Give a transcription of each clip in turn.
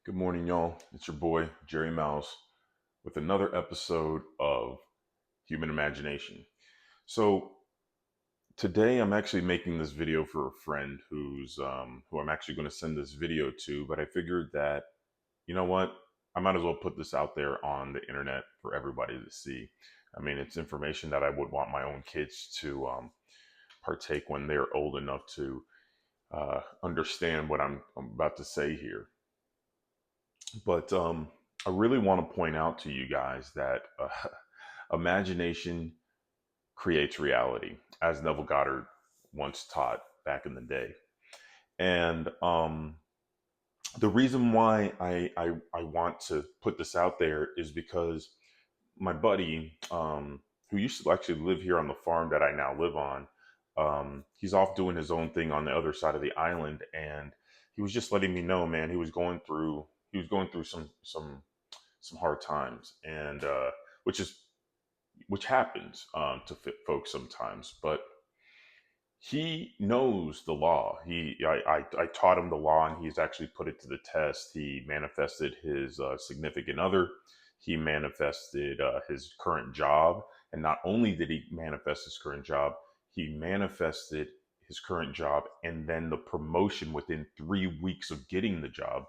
Good morning, y'all. It's your boy, Jerry Mouse, with another episode of Human Imagination. So, today I'm actually making this video for a friend who I'm actually going to send this video to, but I figured that, you know what? I might as well put this out there on the internet for everybody to see. I mean, it's information that I would want my own kids to partake when they're old enough to understand what I'm about to say here. But I really want to point out to you guys that imagination creates reality, as Neville Goddard once taught back in the day. And the reason why I want to put this out there is because my buddy, who used to actually live here on the farm that I now live on, he's off doing his own thing on the other side of the island, and he was just letting me know, man, he was going through some hard times, and which is which happens to fit folks sometimes. But he knows the law. I taught him the law, and he's actually put it to the test. He manifested his significant other. He manifested his current job, and not only did he manifest his current job, he manifested his current job and then the promotion within 3 weeks of getting the job,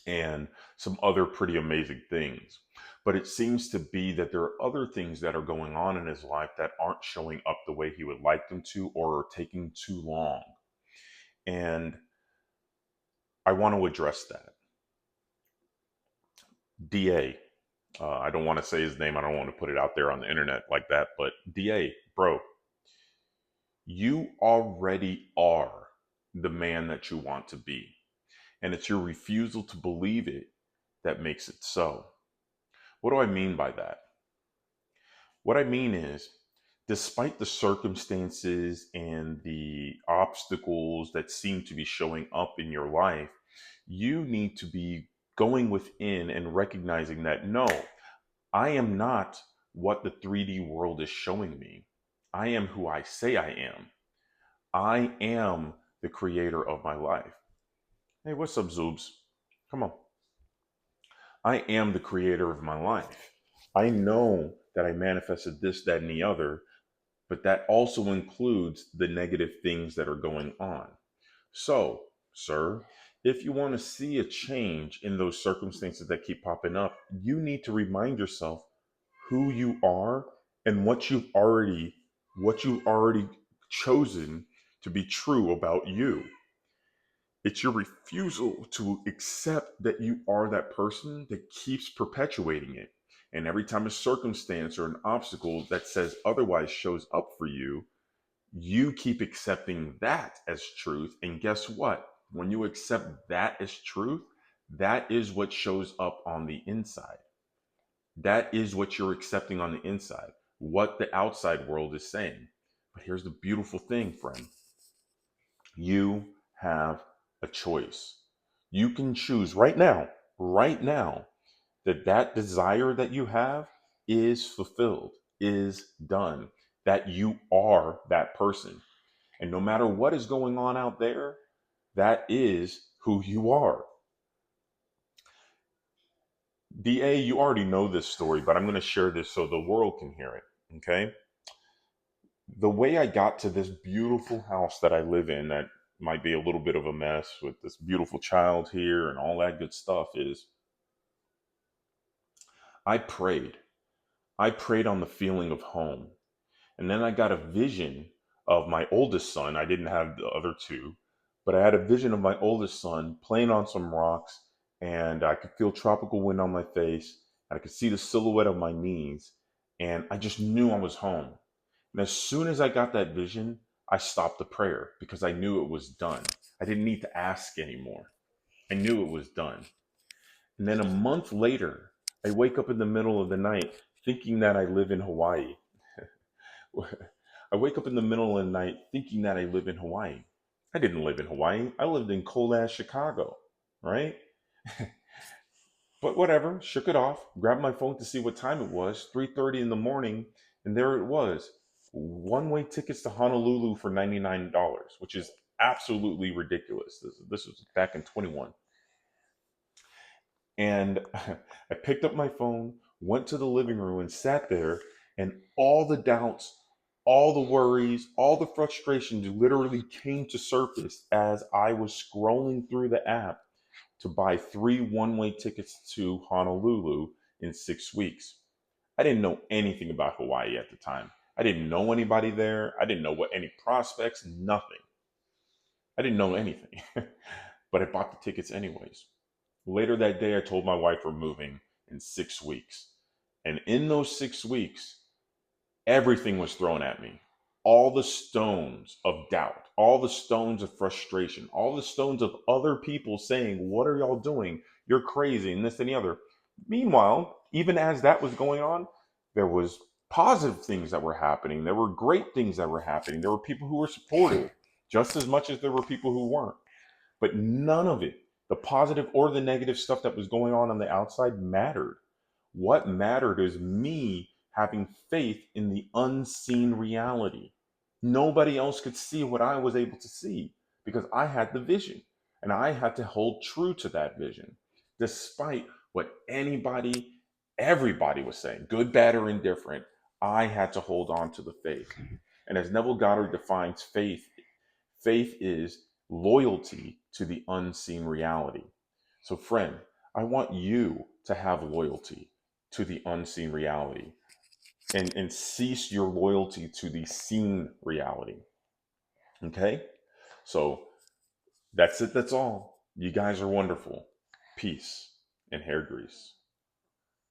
and some other pretty amazing things. But it seems to be that there are other things that are going on in his life that aren't showing up the way he would like them to, or are taking too long. And I want to address that. DA, I don't want to say his name. I don't want to put it out there on the internet like that. But DA, bro, you already are the man that you want to be. And it's your refusal to believe it that makes it so. What do I mean by that? What I mean is, despite the circumstances and the obstacles that seem to be showing up in your life, you need to be going within and recognizing that no, I am not what the 3D world is showing me. I am who I say I am. I am the creator of my life. Hey, what's up, Zoobs? Come on. I am the creator of my life. I know that I manifested this, that, and the other, but that also includes the negative things that are going on. So, sir, if you want to see a change in those circumstances that keep popping up, you need to remind yourself who you are and what you've already chosen to be true about you. It's your refusal to accept that you are that person that keeps perpetuating it. And every time a circumstance or an obstacle that says otherwise shows up for you, you keep accepting that as truth. And guess what? When you accept that as truth, that is what shows up on the inside. That is what you're accepting on the inside, what the outside world is saying. But here's the beautiful thing, friend. You have a choice. You can choose right now, that desire that you have is fulfilled, is done, that you are that person. And no matter what is going on out there, that is who you are. DA, you already know this story, but I'm going to share this so the world can hear it. Okay. The way I got to this beautiful house that I live in, that might be a little bit of a mess with this beautiful child here and all that good stuff, is I prayed. I prayed on the feeling of home. And then I got a vision of my oldest son. I didn't have the other two, but I had a vision of my oldest son playing on some rocks, and I could feel tropical wind on my face. And I could see the silhouette of my knees, and I just knew I was home. And as soon as I got that vision, I stopped the prayer because I knew it was done. I didn't need to ask anymore. I knew it was done. And then a month later, I wake up in the middle of the night thinking that I live in Hawaii. I wake up in the middle of the night thinking that I live in Hawaii. I didn't live in Hawaii. I lived in cold ass Chicago, right? But whatever, shook it off, grabbed my phone to see what time it was, 3:30 in the morning, and there it was. One-way tickets to Honolulu for $99, which is absolutely ridiculous. This was back in 21. And I picked up my phone, went to the living room, and sat there, and all the doubts, all the worries, all the frustrations literally came to surface as I was scrolling through the app to buy 3 one-way tickets to Honolulu in 6 weeks. I didn't know anything about Hawaii at the time. I didn't know anybody there. I didn't know what any prospects, nothing. I didn't know anything, but I bought the tickets anyways. Later that day, I told my wife we're moving in 6 weeks. And in those 6 weeks, everything was thrown at me. All the stones of doubt, all the stones of frustration, all the stones of other people saying, "What are y'all doing? You're crazy," and this and the other. Meanwhile, even as that was going on, there was positive things that were happening. There were great things that were happening. There were people who were supportive just as much as there were people who weren't. But none of it, the positive or the negative stuff that was going on the outside, mattered. What mattered is me having faith in the unseen reality. Nobody else could see what I was able to see because I had the vision and I had to hold true to that vision despite what everybody was saying, good, bad, or indifferent. I had to hold on to the faith. And as Neville Goddard defines faith, faith is loyalty to the unseen reality. So, friend, I want you to have loyalty to the unseen reality and cease your loyalty to the seen reality. Okay? So, that's it. That's all. You guys are wonderful. Peace and hair grease.